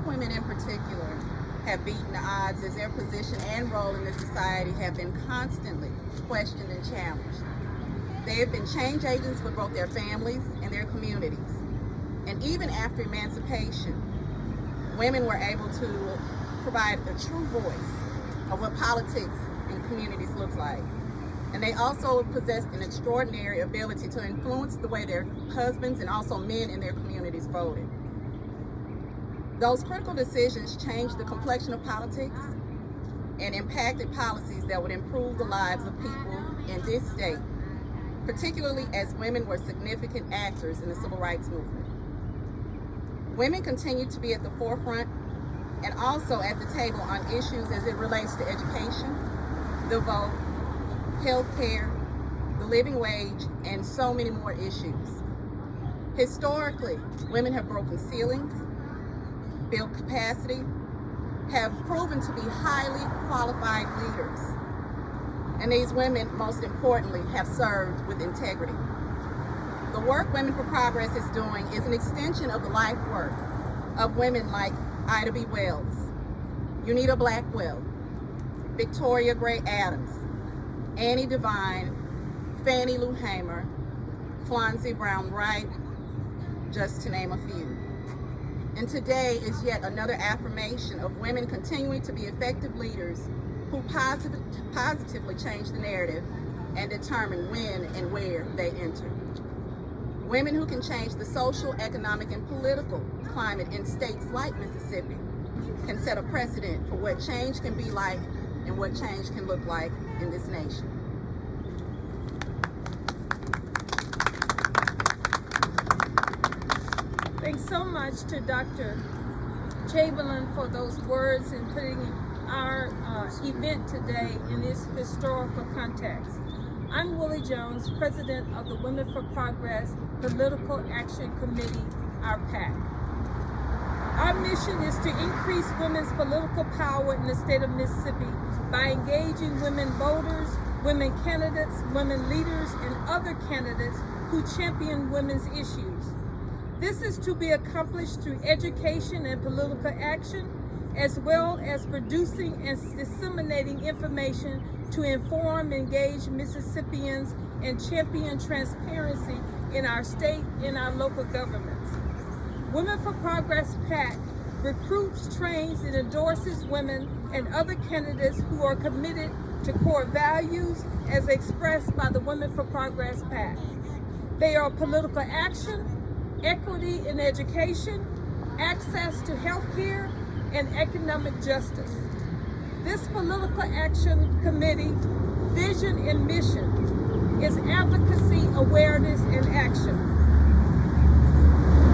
Black women in particular have beaten the odds as their position and role in this society have been constantly questioned and challenged. They have been change agents for both their families and their communities. And even after emancipation, women were able to provide a true voice of what politics and communities look like. And they also possessed an extraordinary ability to influence the way their husbands and also men in their communities voted. Those critical decisions changed the complexion of politics and impacted policies that would improve the lives of people in this state, particularly as women were significant actors in the civil rights movement. Women continue to be at the forefront and also at the table on issues as it relates to education, the vote, health care, the living wage, and so many more issues. Historically, women have broken ceilings, built capacity, have proven to be highly qualified leaders. And these women, most importantly, have served with integrity. The work Women for Progress is doing is an extension of the life work of women like Ida B. Wells, Unita Blackwell, Victoria Gray Adams, Annie Devine, Fannie Lou Hamer, Flonzie Brown Wright, just to name a few. And today is yet another affirmation of women continuing to be effective leaders who positively change the narrative and determine when and where they enter. Women who can change the social, economic, and political climate in states like Mississippi can set a precedent for what change can be like and what change can look like in this nation. Thanks so much to Dr. Chamberlain for those words and putting our event today in this historical context. I'm Willie Jones, President of the Women for Progress Political Action Committee, our PAC. Our mission is to increase women's political power in the state of Mississippi by engaging women voters, women candidates, women leaders, and other candidates who champion women's issues. This is to be accomplished through education and political action, as well as producing and disseminating information to inform and engage Mississippians and champion transparency in our state and our local governments. Women for Progress PAC recruits, trains, and endorses women and other candidates who are committed to core values as expressed by the Women for Progress PAC. They are political action, equity in education, access to health care, and economic justice. This political action committee vision and mission is advocacy, awareness, and action.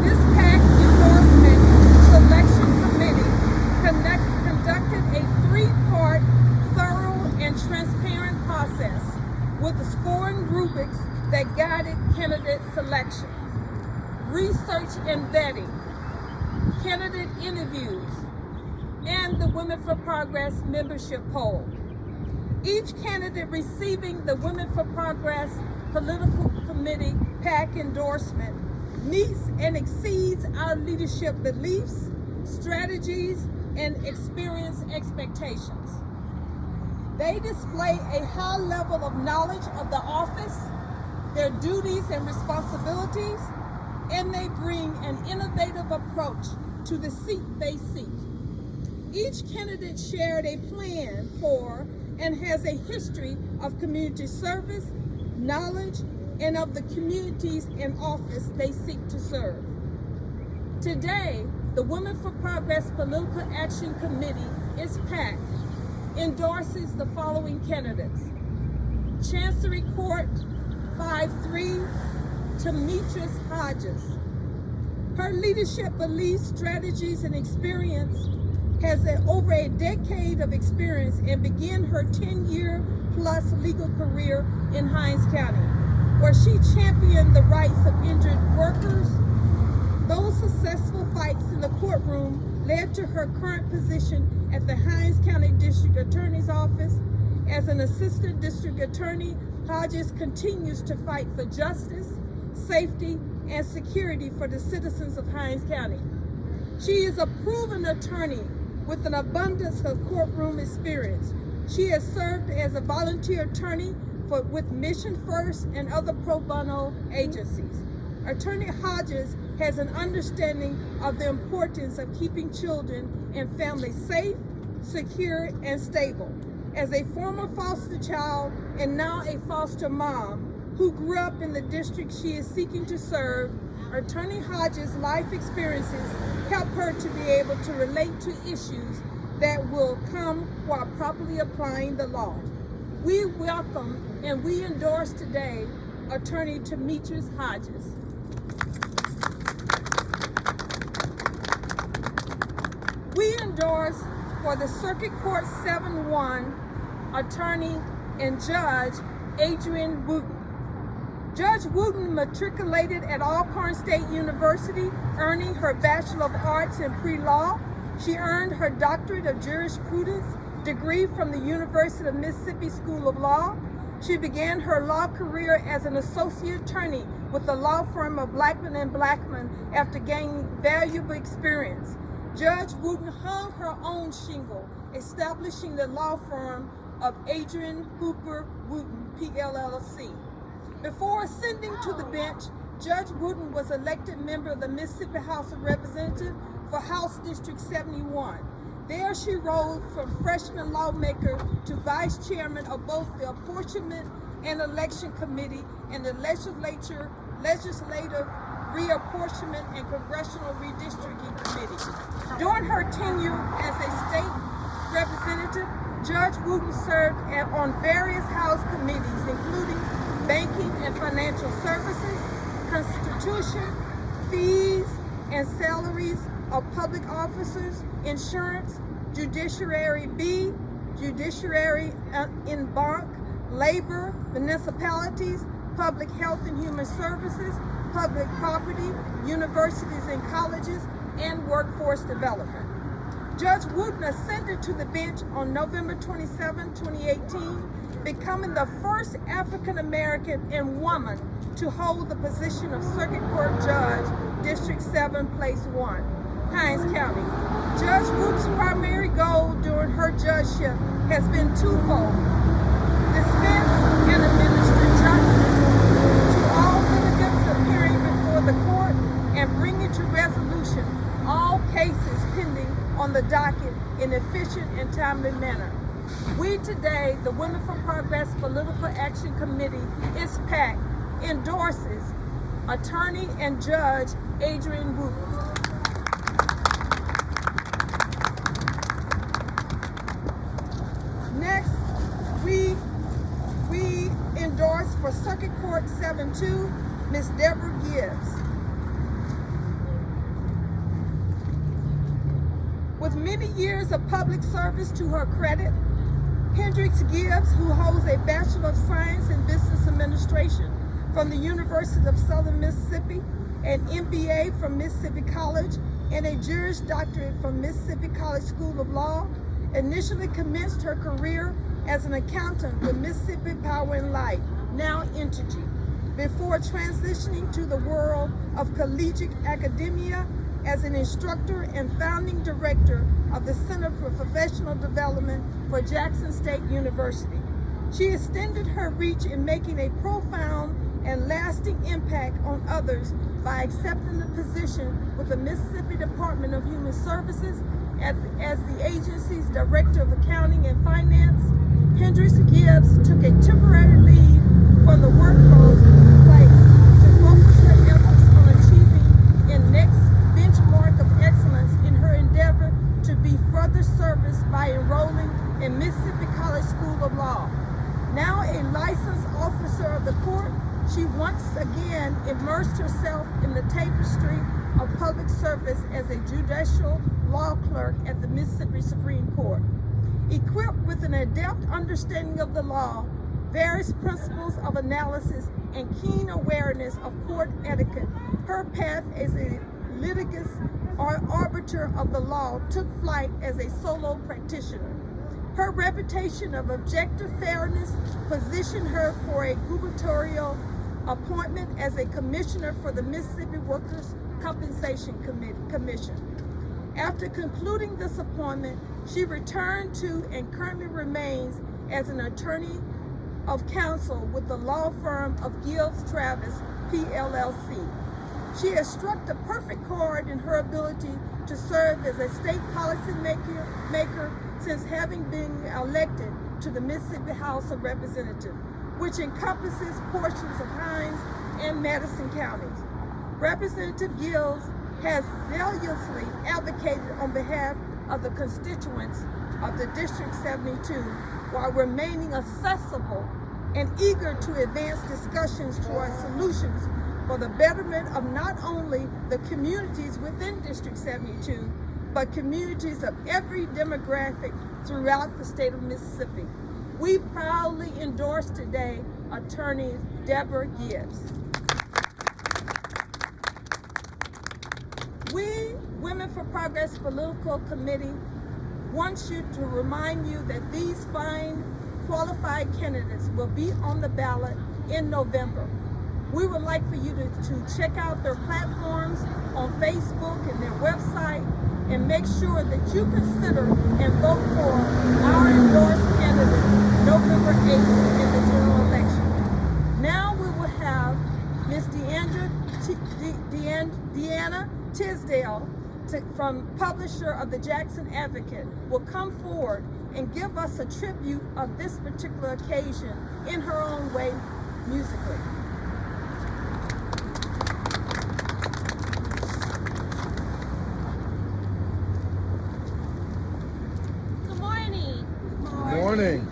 This PAC Endorsement Selection Committee conducted a three-part thorough and transparent process with the scoring rubrics that guided candidate selection. Research and vetting, candidate interviews, and the Women for Progress membership poll. Each candidate receiving the Women for Progress Political Committee PAC endorsement meets and exceeds our leadership beliefs, strategies, and experience expectations. They display a high level of knowledge of the office, their duties and responsibilities, and they bring an innovative approach to the seat they seek. Each candidate shared a plan for and has a history of community service, knowledge, and of the communities and office they seek to serve. Today, the Women for Progress Political Action Committee, its PAC, endorses the following candidates. Chancery Court 5-3, Demetrius Hodges. Her leadership beliefs, strategies, and experience has over a decade of experience and began her 10-year plus legal career in Hinds County, where she championed the rights of injured workers. Those successful fights in the courtroom led to her current position at the Hinds County District Attorney's Office. As an assistant district attorney, Hodges continues to fight for justice, safety, and security for the citizens of Hinds County. She is a proven attorney with an abundance of courtroom experience. She has served as a volunteer attorney with Mission First and other pro bono agencies. Attorney Hodges has an understanding of the importance of keeping children and families safe, secure, and stable. As a former foster child and now a foster mom who grew up in the district she is seeking to serve, Attorney Hodges' life experiences help her to be able to relate to issues that will come while properly applying the law. We welcome and we endorse today Attorney Demetrius Hodges. We endorse for the Circuit Court 7-1 Attorney and Judge Adrienne Wooten. Judge Wooten matriculated at Alcorn State University, earning her Bachelor of Arts in Pre-Law. She earned her Doctorate of Jurisprudence degree from the University of Mississippi School of Law. She began her law career as an associate attorney with the law firm of Blackman & Blackman after gaining valuable experience. Judge Wooten hung her own shingle, establishing the law firm of Adrienne Hooper Wooten, PLLC. Before ascending to the bench, Judge Wooten was elected member of the Mississippi House of Representatives for House District 71. There she rose from freshman lawmaker to vice chairman of both the Apportionment and Election Committee and the Legislative Reapportionment and Congressional Redistricting Committee. During her tenure as a state representative, Judge Wooten served on various House committees, including Banking and Financial Services, Constitution, Fees and Salaries of Public Officers, Insurance, Judiciary B, Judiciary en banc, Labor, Municipalities, Public Health and Human Services, Public Property, Universities and Colleges, and Workforce Development. Judge Wooten ascended to the bench on November 27, 2018, becoming the first African American and woman to hold the position of Circuit Court Judge, District 7, Place 1, Hinds County. Judge Wooten's primary goal during her judgeship has been twofold: dispense and administer justice to all litigants appearing before the court and bring into resolution all cases pending on the docket in efficient and timely manner. We today, the Women for Progress Political Action Committee, its PAC, endorses Attorney and Judge Adrienne Wooten. Next, we endorse for Circuit Court 7-2, Ms. Deborah Gibbs. With many years of public service to her credit, Hendricks Gibbs, who holds a Bachelor of Science in Business Administration from the University of Southern Mississippi, an MBA from Mississippi College, and a Juris Doctorate from Mississippi College School of Law, initially commenced her career as an accountant with Mississippi Power and Light, now Entergy, before transitioning to the world of collegiate academia as an instructor and founding director of the Center for Professional Development for Jackson State University. She extended her reach in making a profound and lasting impact on others by accepting the position with the Mississippi Department of Human Services as the agency's Director of Accounting and Finance. Hendricks Gibbs took a temporary leave from the workforce to focus her efforts on achieving a next benchmark of excellence in her endeavor to be further serviced by enrolling in Mississippi College School of Law. Now a licensed officer of the court, she once again immersed herself in the tapestry of public service as a judicial law clerk at the Mississippi Supreme Court. Equipped with an adept understanding of the law, various principles of analysis, and keen awareness of court etiquette, her path as a litigant or arbiter of the law took flight as a solo practitioner. Her reputation of objective fairness positioned her for a gubernatorial appointment as a commissioner for the Mississippi Workers' Compensation Commission. After concluding this appointment, she returned to and currently remains as an attorney of counsel with the law firm of Gibbs Travis, PLLC. She has struck the perfect chord in her ability to serve as a state policy maker since having been elected to the Mississippi House of Representatives, which encompasses portions of Hinds and Madison counties. Representative Gibbs has zealously advocated on behalf of the constituents of the District 72 while remaining accessible and eager to advance discussions toward solutions for the betterment of not only the communities within District 72, but communities of every demographic throughout the state of Mississippi. We proudly endorse today Attorney Deborah Gibbs. We, Women for Progress Political Committee, want you to remind you that these fine, qualified candidates will be on the ballot in November. We would like for you to check out their platforms on Facebook and their website and make sure that you consider and vote for our endorsed candidates November 8th in the general election. Now we will have Ms. Deanna Tisdale, from publisher of the Jackson Advocate, will come forward and give us a tribute of this particular occasion in her own way musically. Good morning. Good morning.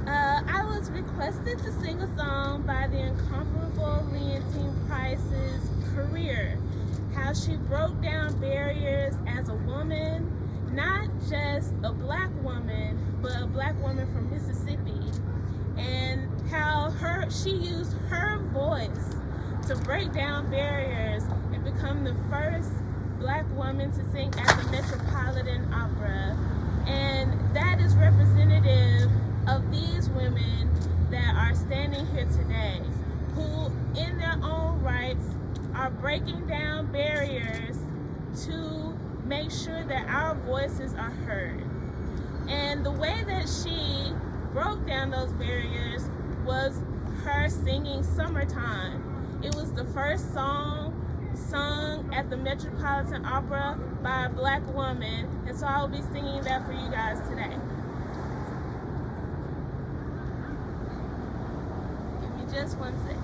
I was requested to sing a song by the incomparable Leontine Price's career. How she broke down barriers as a woman, not just a black woman, but a black woman from Mississippi, and how she used her voice to break down barriers and become the first black woman to sing at the Metropolitan Opera. And that is representative of these women that are standing here today, who in their own rights are breaking down barriers to make sure that our voices are heard. And the way that she broke down those barriers was her singing Summertime. It was the first song sung at the Metropolitan Opera by a black woman, and so I will be singing that for you guys today. Give me just 1 second.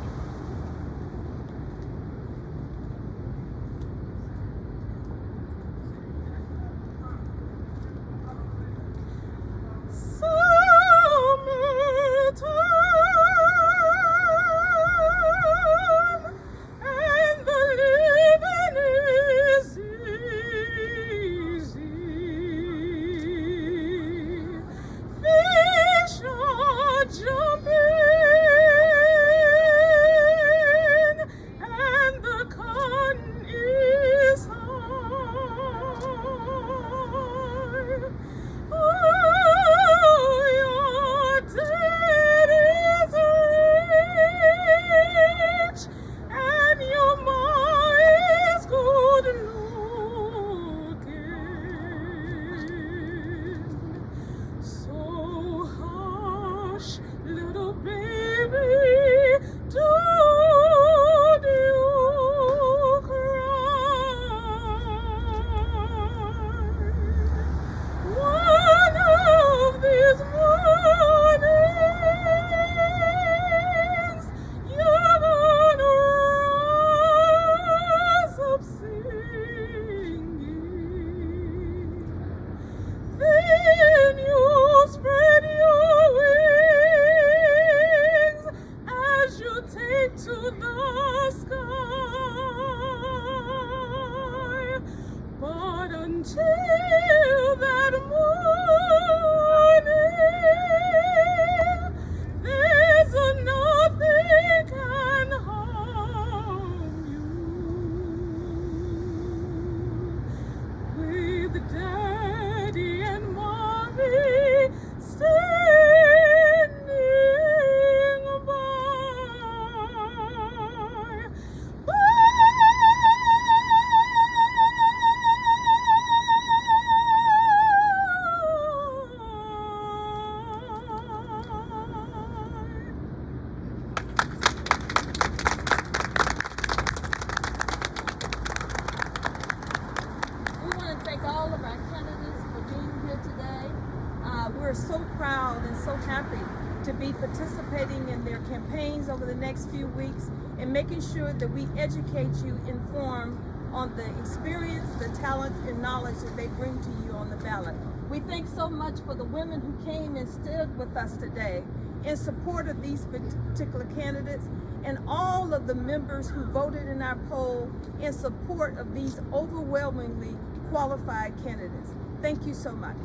all of our candidates for being here today. We're so proud and so happy to be participating in their campaigns over the next few weeks and making sure that we educate you, inform on the experience, the talent, and knowledge that they bring to you on the ballot. We thank so much for the women who came and stood with us today in support of these particular candidates, and all of the members who voted in our poll in support of these overwhelmingly qualified candidates. Thank you so much.